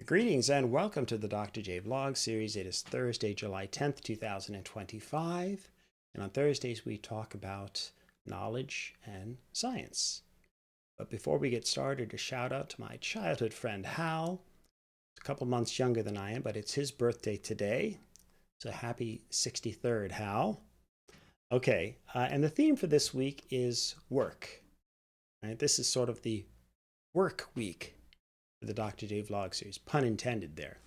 Greetings and welcome to the Dr. J Vlog series. It is Thursday, July 10th, 2025. And on Thursdays, we talk about knowledge and science. But before we get started, a shout out to my childhood friend, Hal. He's a couple months younger than I am, but it's his birthday today. So happy 63rd, Hal. Okay, and the theme for this week is work. Right? This is sort of the work week for the Dr. J Vlog series, pun intended there.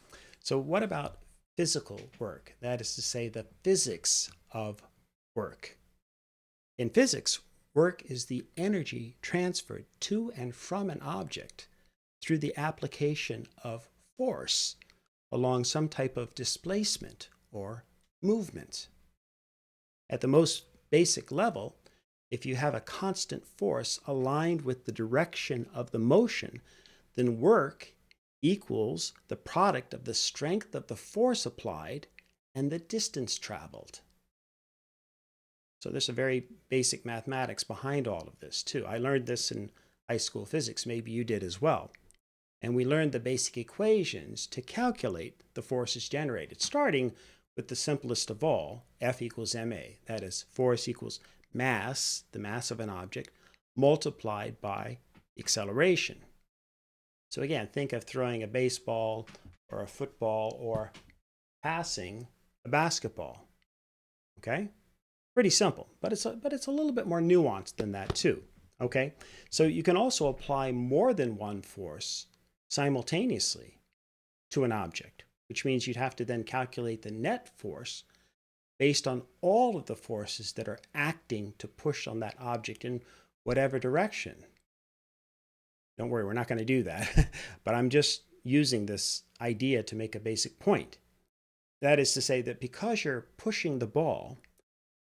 So what about physical work? That is to say, the physics of work. In physics, work is the energy transferred to and from an object through the application of force along some type of displacement or movement. At the most basic level, if you have a constant force aligned with the direction of the motion, then work equals the product of the strength of the force applied and the distance traveled. So there's a very basic mathematics behind all of this too. I learned this in high school physics. Maybe you did as well. And we learned the basic equations to calculate the forces generated, starting with the simplest of all, F equals ma. That is, force equals mass, the mass of an object, multiplied by acceleration. So again, think of throwing a baseball or a football or passing a basketball. Okay? Pretty simple, but it's a little bit more nuanced than that too. Okay? So you can also apply more than one force simultaneously to an object, which means you'd have to then calculate the net force based on all of the forces that are acting to push on that object in whatever direction. Don't worry, we're not going to do that, but I'm just using this idea to make a basic point. That is to say that because you're pushing the ball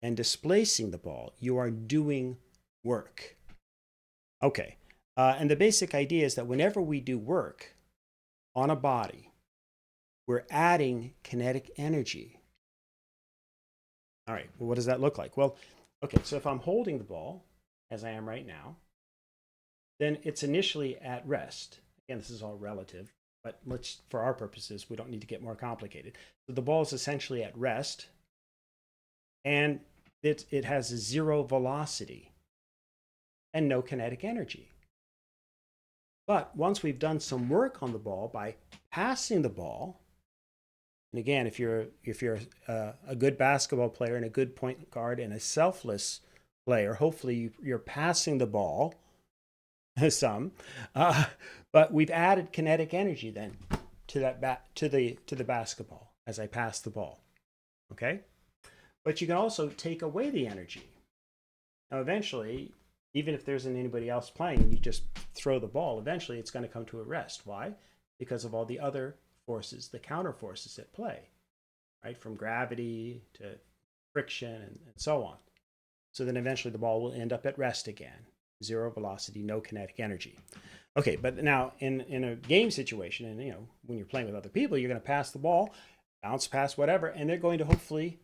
and displacing the ball, you are doing work. Okay, and the basic idea is that whenever we do work on a body, we're adding kinetic energy. All right, well, what does that look like? Well, okay, so if I'm holding the ball, as I am right now, then it's initially at rest. Again, this is all relative, but for our purposes, we don't need to get more complicated. So the ball is essentially at rest, and it has a zero velocity and no kinetic energy. But once we've done some work on the ball by passing the ball, and again, if you're a good basketball player and a good point guard and a selfless player, hopefully you're passing the ball some, but we've added kinetic energy then to the basketball as I pass the ball. Okay, but you can also take away the energy. Now, eventually, even if there isn't anybody else playing, and you just throw the ball, eventually it's going to come to a rest. Why? Because of all the other forces, the counter forces at play, right? From gravity to friction and so on. So then eventually the ball will end up at rest again. Zero velocity, no kinetic energy. Okay, but now in a game situation, and when you're playing with other people, you're going to pass the ball, bounce past whatever, and they're going to hopefully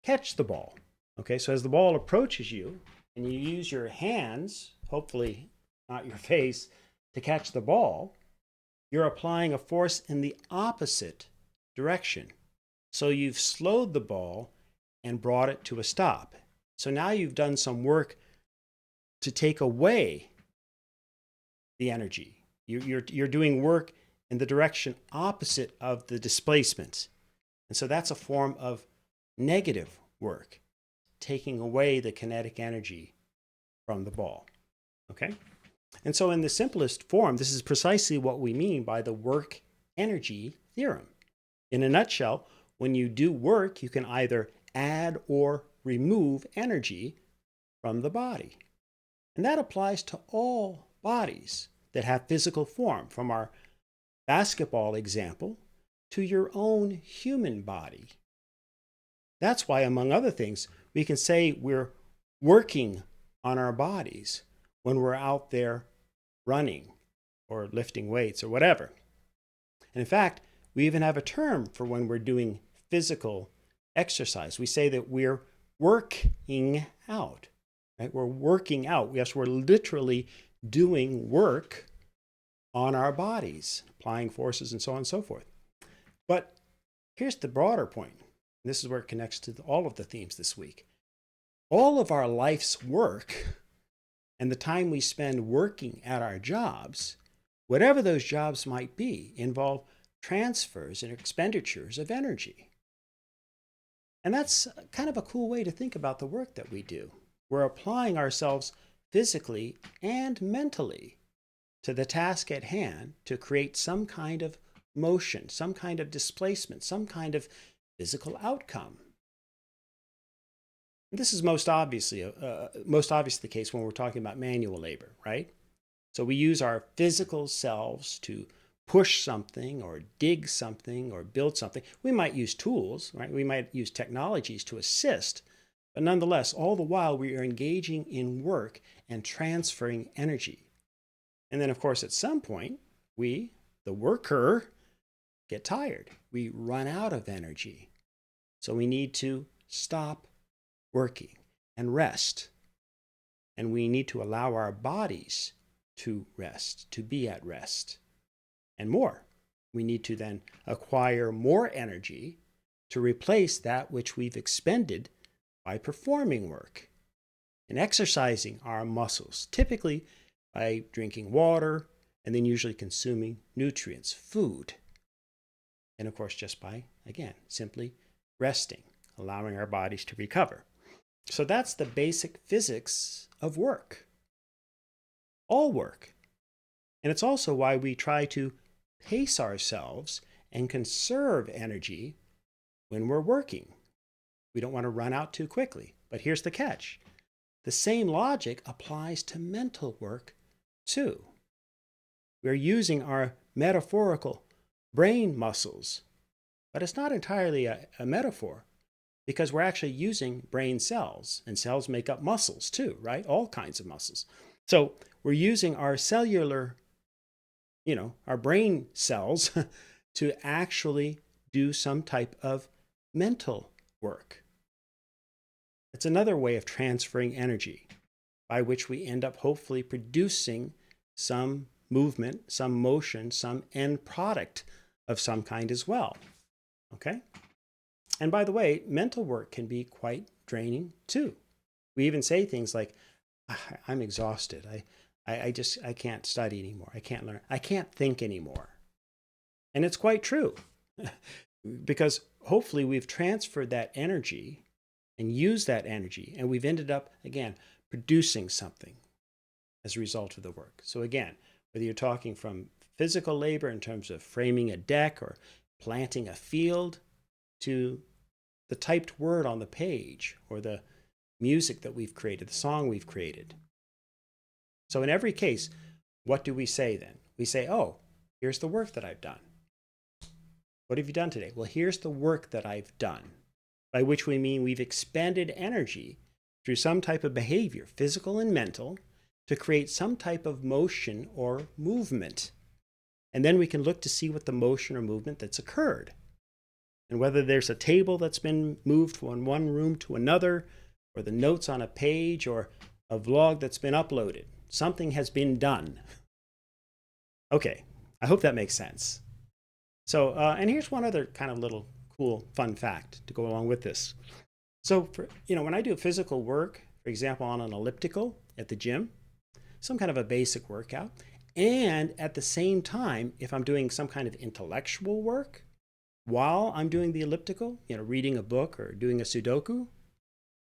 catch the ball. Okay, so as the ball approaches you, and you use your hands, hopefully not your face, to catch the ball, you're applying a force in the opposite direction. So you've slowed the ball and brought it to a stop. So now you've done some work to take away the energy. You're doing work in the direction opposite of the displacement. And so that's a form of negative work, taking away the kinetic energy from the ball. Okay? And so in the simplest form, this is precisely what we mean by the work energy theorem. In a nutshell, when you do work, you can either add or remove energy from the body. And that applies to all bodies that have physical form, from our basketball example to your own human body. That's why, among other things, we can say we're working on our bodies when we're out there running or lifting weights or whatever. And in fact, we even have a term for when we're doing physical exercise. We say that we're working out. Right? We're working out. Yes, we're literally doing work on our bodies, applying forces and so on and so forth. But here's the broader point. This is where it connects to all of the themes this week. All of our life's work and the time we spend working at our jobs, whatever those jobs might be, involve transfers and expenditures of energy. And that's kind of a cool way to think about the work that we do. We're applying ourselves physically and mentally to the task at hand to create some kind of motion, some kind of displacement, some kind of physical outcome. This is most obviously the case when we're talking about manual labor, right? So we use our physical selves to push something or dig something or build something. We might use tools, right? We might use technologies to assist, but nonetheless, all the while we are engaging in work and transferring energy. And then, of course, at some point, we, the worker, get tired. We run out of energy. So we need to stop working and rest. And we need to allow our bodies to rest, to be at rest. And more, we need to then acquire more energy to replace that which we've expended by performing work and exercising our muscles, typically by drinking water and then usually consuming nutrients, food. And of course, just by, again, simply resting, allowing our bodies to recover. So that's the basic physics of work. All work. And it's also why we try to pace ourselves and conserve energy when we're working. We don't want to run out too quickly. But here's the catch. The same logic applies to mental work too. We're using our metaphorical brain muscles, but it's not entirely a metaphor, because we're actually using brain cells, and cells make up muscles too, right? All kinds of muscles. So we're using our cellular, our brain cells to actually do some type of mental work. It's another way of transferring energy by which we end up hopefully producing some movement, some motion, some end product of some kind as well. Okay? And by the way, mental work can be quite draining too. We even say things like, I'm exhausted. I can't study anymore. I can't learn. I can't think anymore. And it's quite true because hopefully we've transferred that energy and used that energy, and we've ended up, again, producing something as a result of the work. So again, whether you're talking from physical labor in terms of framing a deck or planting a field, to the typed word on the page or the music that we've created, the song we've created. So in every case, what do we say then? We say, oh, here's the work that I've done. What have you done today? Well, here's the work that I've done, by which we mean we've expended energy through some type of behavior, physical and mental, to create some type of motion or movement. And then we can look to see what the motion or movement that's occurred. And whether there's a table that's been moved from one room to another, or the notes on a page, or a vlog that's been uploaded, something has been done. Okay, I hope that makes sense. So, and here's one other kind of little cool, fun fact to go along with this. So, when I do physical work, for example, on an elliptical at the gym, some kind of a basic workout, and at the same time, if I'm doing some kind of intellectual work, while I'm doing the elliptical, reading a book or doing a Sudoku,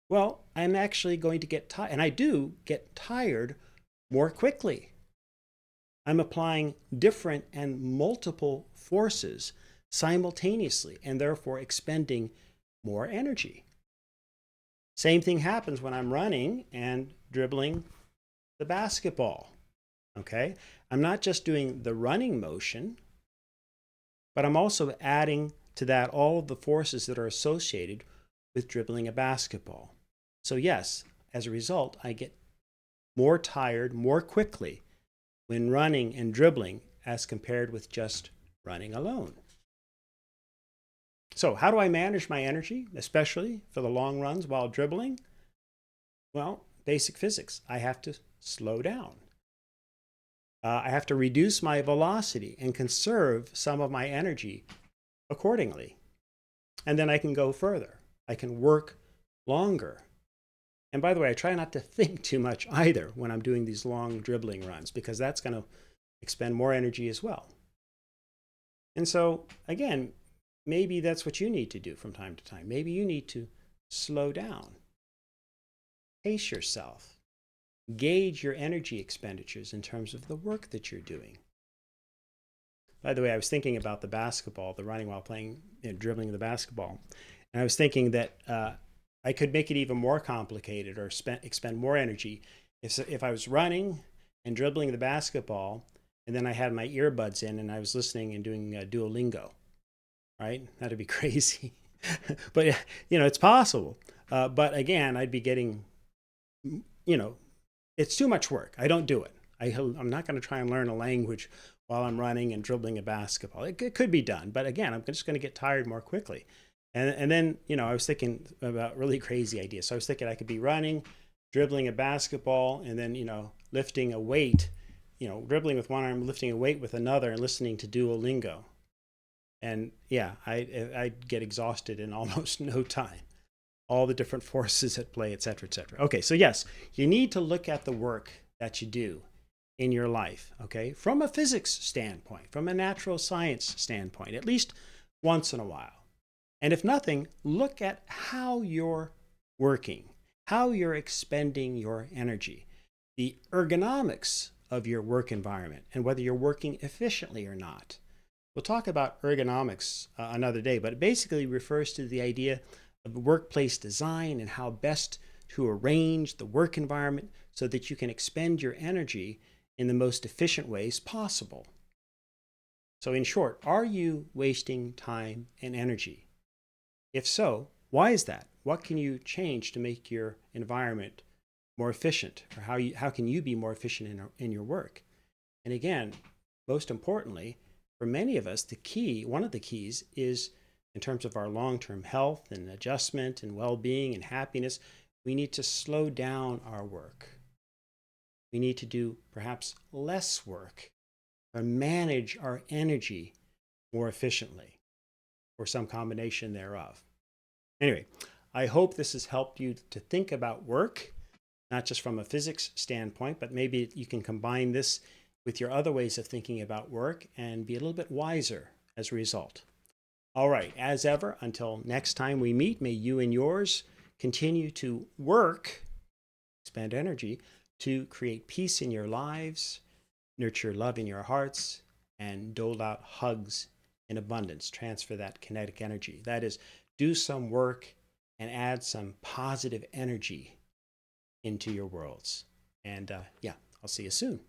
well, I'm actually going to get tired, and I do get tired more quickly. I'm applying different and multiple forces simultaneously, and therefore expending more energy. Same thing happens when I'm running and dribbling the basketball. Okay? I'm not just doing the running motion, but I'm also adding to that all of the forces that are associated with dribbling a basketball. So yes, as a result, I get more tired more quickly when running and dribbling as compared with just running alone. So how do I manage my energy, especially for the long runs while dribbling? Well, basic physics. I have to slow down. I have to reduce my velocity and conserve some of my energy accordingly. And then I can go further. I can work longer. And by the way, I try not to think too much either when I'm doing these long dribbling runs, because that's going to expend more energy as well. And so, again, maybe that's what you need to do from time to time. Maybe you need to slow down, pace yourself, gauge your energy expenditures in terms of the work that you're doing. By the way, I was thinking about the basketball, the running while playing, dribbling the basketball. And I was thinking that I could make it even more complicated or expend more energy if I was running and dribbling the basketball, and then I had my earbuds in and I was listening and doing Duolingo, right? That'd be crazy. But, it's possible. But again, I'd be getting, it's too much work. I don't do it. I'm not going to try and learn a language while I'm running and dribbling a basketball. It could be done, but again, I'm just going to get tired more quickly. And then, I was thinking about really crazy ideas. So I was thinking I could be running, dribbling a basketball, and then, lifting a weight, dribbling with one arm, lifting a weight with another, and listening to Duolingo. And yeah, I'd get exhausted in almost no time. All the different forces at play, et cetera, et cetera. Okay, so yes, you need to look at the work that you do in your life, okay, from a physics standpoint, from a natural science standpoint, at least once in a while. And if nothing, look at how you're working, how you're expending your energy, the ergonomics of your work environment, and whether you're working efficiently or not. We'll talk about ergonomics another day, but it basically refers to the idea of workplace design and how best to arrange the work environment so that you can expend your energy in the most efficient ways possible. So in short, are you wasting time and energy? If so, why is that? What can you change to make your environment more efficient? Or how can you be more efficient in your work? And again, most importantly, for many of us, one of the keys is, in terms of our long-term health and adjustment and well-being and happiness, we need to slow down our work. We need to do perhaps less work or manage our energy more efficiently, or some combination thereof. Anyway, I hope this has helped you to think about work, not just from a physics standpoint, but maybe you can combine this with your other ways of thinking about work and be a little bit wiser as a result. All right, as ever, until next time we meet, may you and yours continue to work, expend energy, to create peace in your lives, nurture love in your hearts, and dole out hugs in abundance. Transfer that kinetic energy. That is, do some work and add some positive energy into your worlds. And I'll see you soon.